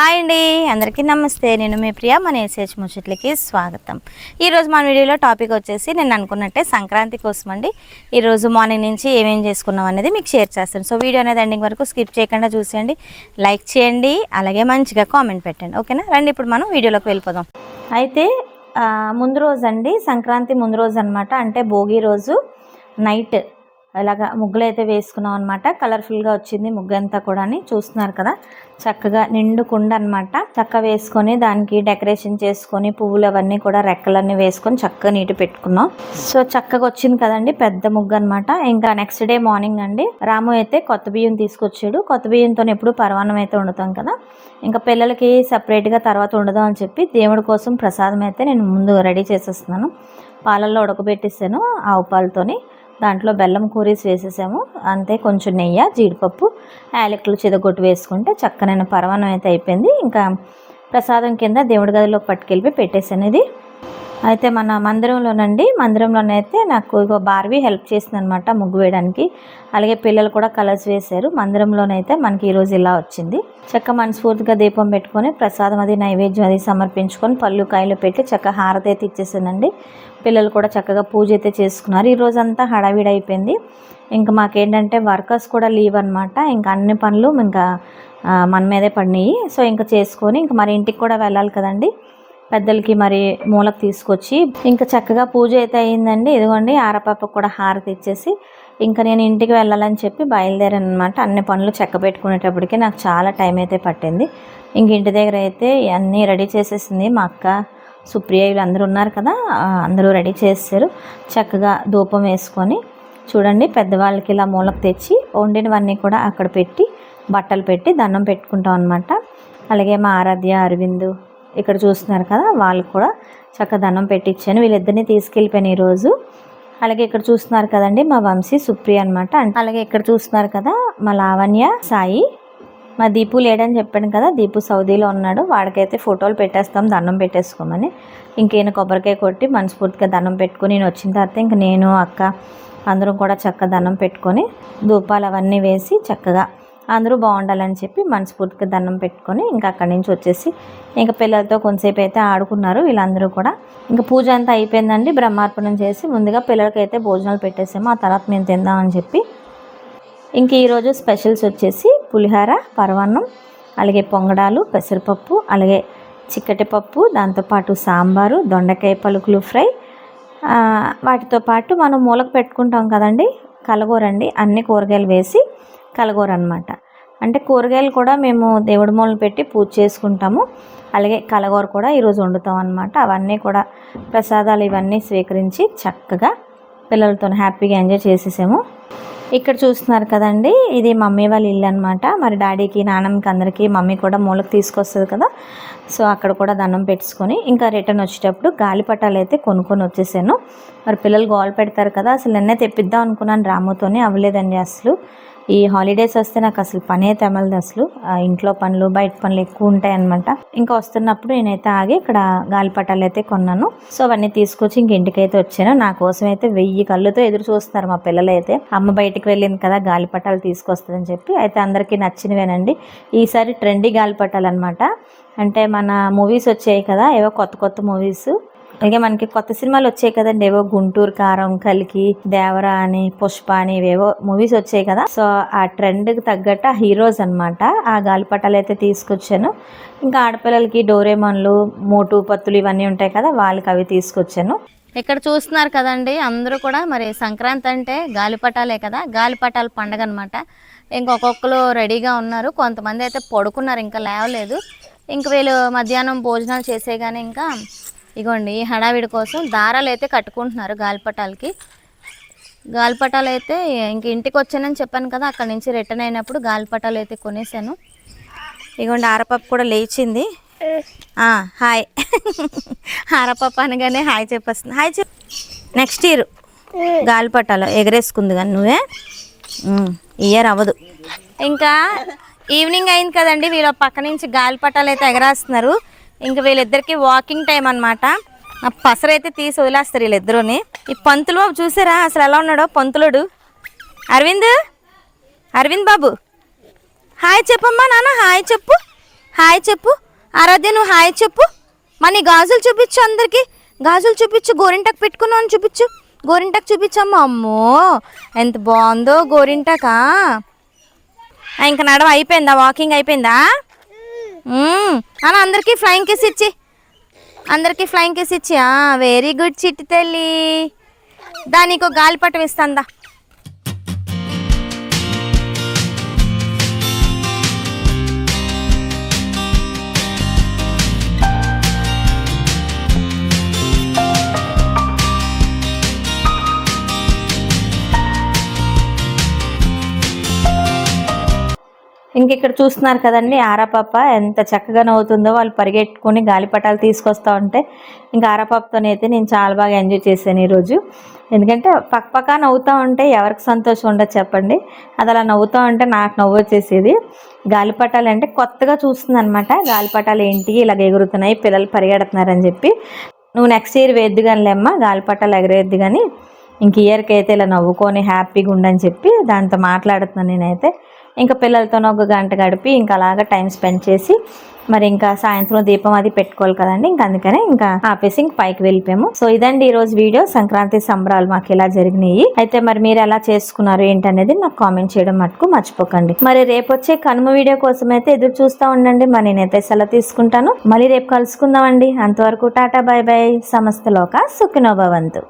Hi అండి, అందరికీ నమస్తే. నేను మీ ప్రియా, మన ఎస్హెచ్ ముచ్చట్లకి స్వాగతం. ఈరోజు మన వీడియోలో టాపిక్ వచ్చేసి నేను అనుకున్నట్టే సంక్రాంతి కోసం అండి. ఈరోజు మార్నింగ్ నుంచి ఏమేం చేసుకున్నాం అనేది మీకు షేర్ చేస్తాను. సో వీడియో అనేది ఎండింగ్ వరకు స్కిప్ చేయకుండా చూసేయండి, లైక్ చేయండి, అలాగే మంచిగా కామెంట్ పెట్టండి. ఓకేనా, రండి ఇప్పుడు మనం వీడియోలోకి వెళ్ళిపోదాం. అయితే ముందు రోజు అండి, సంక్రాంతి ముందు రోజు అనమాట. అంటే భోగి రోజు నైట్ ఇలాగా ముగ్గులు అయితే వేసుకున్నాం అనమాట. కలర్ఫుల్గా వచ్చింది ముగ్గు అంతా కూడా. చూస్తున్నారు కదా, చక్కగా నిండు కుండ అనమాట. చక్క వేసుకొని దానికి డెకరేషన్ చేసుకొని పువ్వులు అవన్నీ కూడా రెక్కలన్నీ వేసుకొని చక్కగా నీటి పెట్టుకున్నాం. సో చక్కగా వచ్చింది కదండి పెద్ద ముగ్గు అనమాట. ఇంకా నెక్స్ట్ డే మార్నింగ్ అండి, రాము అయితే కొత్త బియ్యం తీసుకొచ్చాడు. కొత్త బియ్యంతో ఎప్పుడు పరమాన్నం అయితే వండుతాం కదా. ఇంకా పిల్లలకి సపరేట్గా తర్వాత వండుదాం అని చెప్పి దేవుడి కోసం ప్రసాదం అయితే నేను ముందు రెడీ చేసేస్తున్నాను. పాలల్లో ఉడకబెట్టేసాను ఆవు పాలతోని. దాంట్లో బెల్లం కూరేసి వేసేసాము అంతే. కొంచెం నెయ్యి, జీడిపప్పు, యాలకులు చిదగొట్టు వేసుకుంటే చక్కనైన పరమాన్నం అయితే అయిపోయింది. ఇంకా ప్రసాదం కింద దేవుడి గదిలో పట్టుకెళ్ళి పెట్టేసాను ఇది. అయితే మన మందిరంలోనైతే నాకు ఇగో బార్వి హెల్ప్ చేసింది అనమాట ముగ్గు వేయడానికి. అలాగే పిల్లలు కూడా కలర్స్ వేశారు. మందిరంలోనైతే మనకి ఈరోజు ఇలా వచ్చింది. చక్క మనస్ఫూర్తిగా దీపం పెట్టుకొని ప్రసాదం అది నైవేద్యం అది సమర్పించుకొని పళ్ళు కాయలు పెట్టి చక్క హారతి అయితే ఇచ్చేసానండి. పిల్లలు కూడా చక్కగా పూజ అయితే చేసుకున్నారు. ఈరోజు అంతా హడావిడి అయిపోయింది. ఇంకా మాకేంటంటే వర్కర్స్ కూడా లీవ్ అనమాట. ఇంకా అన్ని పనులు ఇంకా మన మీదే పడినాయి. సో ఇంకా చేసుకొని ఇంకా మరి ఇంటికి కూడా వెళ్ళాలి కదండి. పెద్దలకి మరి మూలకు తీసుకొచ్చి ఇంకా చక్కగా పూజ అయితే అయ్యిందండి. ఇదిగోండి ఆరపాపకు కూడా హారతి ఇచ్చేసి ఇంకా నేను ఇంటికి వెళ్ళాలని చెప్పి బయలుదేరాను అనమాట. అన్ని పనులు చెక్క పెట్టుకునేటప్పటికి నాకు చాలా టైం అయితే పట్టింది. ఇంక ఇంటి దగ్గర అయితే అన్నీ రెడీ చేసేసింది మా అక్క, సుప్రియ, వీళ్ళందరూ ఉన్నారు కదా, అందరూ రెడీ చేశారు. చక్కగా ధూపం వేసుకొని చూడండి పెద్దవాళ్ళకి ఇలా మూలకు తెచ్చి వండినవన్నీ కూడా అక్కడ పెట్టి బట్టలు పెట్టి దండం పెట్టుకుంటాం అనమాట. అలాగే మా ఆరాధ్య, అరవింద్ ఇక్కడ చూస్తున్నారు కదా, వాళ్ళు కూడా చక్కగా దండం పెట్టించాను. వీళ్ళిద్దరిని తీసుకెళ్ళిపోయాను ఈరోజు. అలాగే ఇక్కడ చూస్తున్నారు కదండి మా వంశీ, సుప్రియ అనమాట. అలాగే ఇక్కడ చూస్తున్నారు కదా మా లావణ్య, సాయి. మా దీపు లేడని చెప్పాను కదా, దీపు సౌదీలో ఉన్నాడు. వాడికైతే ఫోటోలు పెట్టేస్తాం దండం పెట్టేసుకోమని. ఇంకేనా కొబ్బరికాయ కొట్టి మనస్ఫూర్తిగా దండం పెట్టుకుని నేను వచ్చిన తర్వాత ఇంక నేను అక్క అందరం కూడా చక్కగా దండం పెట్టుకొని ధూపాలు అవన్నీ వేసి చక్కగా అందరూ బాగుండాలని చెప్పి మనస్ఫూర్తిగా దండం పెట్టుకొని ఇంకా అక్కడి నుంచి వచ్చేసి ఇంకా పిల్లలతో కొంతసేపు అయితే ఆడుకున్నారు వీళ్ళందరూ కూడా. ఇంకా పూజ అంతా అయిపోయిందండి. బ్రహ్మార్పణం చేసి ముందుగా పిల్లలకైతే భోజనాలు పెట్టేసాము. ఆ తర్వాత మేము తిందామని చెప్పి ఇంక ఈరోజు స్పెషల్స్ వచ్చేసి పులిహోర, పరమాన్నం, అలాగే పొంగడాలు, పెసరపప్పు, అలాగే చిక్కటి పప్పు, దాంతోపాటు సాంబారు, దొండకాయ పలుకులు ఫ్రై, వాటితో పాటు మనం మూలకు పెట్టుకుంటాం కదండి కలగూరండి. అన్ని కూరగాయలు వేసి కలగూర అనమాట. అంటే కూరగాయలు కూడా మేము దేవుడి మూలను పెట్టి పూజ చేసుకుంటాము. అలాగే కలగూర కూడా ఈరోజు వండుతాం అనమాట. అవన్నీ కూడా ప్రసాదాలు ఇవన్నీ స్వీకరించి చక్కగా పిల్లలతో హ్యాపీగా ఎంజాయ్ చేసేసాము. ఇక్కడ చూస్తున్నారు కదండి, ఇది మమ్మీ వాళ్ళ ఇల్లు అనమాట. మరి డాడీకి, నాన్నమ్మకి అందరికీ మమ్మీ కూడా మూలకు తీసుకొస్తుంది కదా. సో అక్కడ కూడా దండం పెట్టుకొని ఇంకా రిటర్న్ వచ్చేటప్పుడు గాలిపటాలు అయితే కొనుక్కొని వచ్చేసాను. మరి పిల్లలు గోల్ పెడతారు కదా, అసలు నిన్నే తెప్పిద్దాం అనుకున్నాను, రాముతోనే అవ్వలేదండి. అసలు ఈ హాలిడేస్ వస్తే నాకు అసలు పనే తెమలదు. అసలు ఇంట్లో పనులు బయట పనులు ఎక్కువ ఉంటాయి అనమాట. ఇంకా వస్తున్నప్పుడు నేనైతే ఆగి ఇక్కడ గాలిపటాలు అయితే కొన్నాను. సో అవన్నీ తీసుకొచ్చి ఇంక ఇంటికైతే వచ్చాను. నా కోసం అయితే 1000 కళ్ళుతో ఎదురు చూస్తున్నారు మా పిల్లలు అయితే. అమ్మ బయటికి వెళ్ళింది కదా, గాలిపటాలు తీసుకొస్తుందని చెప్పి. అయితే అందరికీ నచ్చినవేనండి. ఈసారి ట్రెండీ గాలిపటాలు అనమాట. అంటే మన మూవీస్ వచ్చాయి కదా, ఏవో కొత్త కొత్త మూవీస్, అలాగే మనకి కొత్త సినిమాలు వచ్చాయి కదండి, ఏవో గుంటూరు కారం, కలికి, దేవరా అని, పుష్ప అని ఇవేవో మూవీస్ వచ్చాయి కదా. సో ఆ ట్రెండ్కి తగ్గట్టు ఆ హీరోస్ అనమాట. ఆ గాలిపటాలు అయితే తీసుకొచ్చాను. ఇంకా ఆడపిల్లలకి డోరేమాన్లు, మోటు పత్తులు ఇవన్నీ ఉంటాయి కదా, వాళ్ళకి అవి తీసుకొచ్చాను. ఇక్కడ చూస్తున్నారు కదండి అందరూ కూడా. మరి సంక్రాంతి అంటే గాలిపటాలే కదా, గాలిపటాల పండగ అనమాట. ఇంకొకళ్ళు రెడీగా ఉన్నారు, కొంతమంది అయితే పడుకున్నారు, ఇంకా లేవలేదు. ఇంక వీళ్ళు మధ్యాహ్నం భోజనాలు చేసేగానే ఇంకా ఇగోండి ఈ హడావిడి కోసం దారాలు అయితే కట్టుకుంటున్నారు గాలిపటాలకి. గాలిపటాలు అయితే ఇంక ఇంటికి వచ్చానని చెప్పాను కదా, అక్కడి నుంచి రిటర్న్ అయినప్పుడు గాలిపటాలు అయితే కొనేసాను. ఇగోండి ఆరపప్పు కూడా లేచింది. హాయ్ ఆరపప్పు అనగానే హాయ్ చెప్పేస్తుంది. హాయ్ చెప్. నెక్స్ట్ ఇయర్ గాలిపటాలు ఎగరేసుకుంది కానీ నువ్వే ఇయర్ అవ్వదు. ఇంకా ఈవినింగ్ అయింది కదండి, వీళ్ళ పక్క నుంచి గాలిపటాలు అయితే ఎగరేస్తున్నారు. ఇంకా వీళ్ళిద్దరికి వాకింగ్ టైం అనమాట. పసరైతే తీసి వదిలేస్తారు వీళ్ళిద్దరూని. ఈ పంతులు బాబు చూసారా అసలు ఎలా ఉన్నాడో పంతులుడు. అరవింద్ బాబు హాయ్ చెప్పమ్మా. నాన్న హాయ్ చెప్పు. హాయ్ చెప్పు ఆరాధ్య, నువ్వు హాయ్ చెప్పు. మరి నీ గాజులు చూపించు అందరికి, గాజులు చూపించు. గోరింటాకు పెట్టుకున్నావు అని చూపించు, గోరింటాకు చూపించమ్మా. అమ్మో ఎంత బాగుందో గోరింటాకా. ఇంకా నడవ అయిపోయిందా, వాకింగ్ అయిపోయిందా? అలా అందరికీ ఫ్లయింగ్ కిస్ ఇచ్చి, అందరికీ ఫ్లయింగ్ కిస్ ఇచ్చి. వెరీ గుడ్ చిట్టి తల్లి. దానికి ఒక గాలిపటం ఇస్తాందా. ఇంక ఇక్కడ చూస్తున్నారు కదండి ఆరాపాప ఎంత చక్కగా నవ్వుతుందో. వాళ్ళు పరిగెట్టుకొని గాలిపటాలు తీసుకొస్తూ ఉంటే ఇంకా ఆరాపాపతోనైతే నేను చాలా బాగా ఎంజాయ్ చేశాను ఈరోజు. ఎందుకంటే పక్క నవ్వుతూ ఉంటే ఎవరికి సంతోషం ఉండదు చెప్పండి. అది అలా నవ్వుతూ ఉంటే నాకు నవ్వు వచ్చేసేది. గాలిపటాలు అంటే కొత్తగా చూస్తుంది అనమాట. గాలిపటాలు ఏంటి ఇలాగ ఎగురుతున్నాయి, పిల్లలు పరిగెడుతున్నారని చెప్పి. నువ్వు నెక్స్ట్ ఇయర్ వేద్దు కానిలేమ్మా, గాలిపటాలు ఎగరేద్దు కానీ ఇంక ఇయర్కి అయితే ఇలా నవ్వుకొని హ్యాపీగా ఉండని చెప్పి దాంతో మాట్లాడుతున్నాను నేనైతే. ఇంకా పిల్లలతో ఒక గంట గడిపి ఇంకా అలాగా టైం స్పెండ్ చేసి మరి ఇంకా సాయంత్రం దీపం అది పెట్టుకోవాలి కదండి. ఇంకా అందుకనే ఇంకా ఆపేసి ఇంక పైకి వెళ్ళిపోయాము. సో ఇదండి ఈ రోజు వీడియో. సంక్రాంతి సంబరాలు మాకు ఇలా జరిగినాయి. అయితే మరి మీరు ఎలా చేసుకున్నారు ఏంటనేది నాకు కామెంట్ చేయడం మటుకు మర్చిపోకండి. మరి రేపు వచ్చే కనుమ వీడియో కోసం అయితే ఎదురు చూస్తూ ఉండండి. మరి నేనైతే సెలవు తీసుకుంటాను. మళ్ళీ రేపు కలుసుకుందామండి. అంతవరకు టాటా బై బై. సమస్త లోక సుఖినో భవంతు.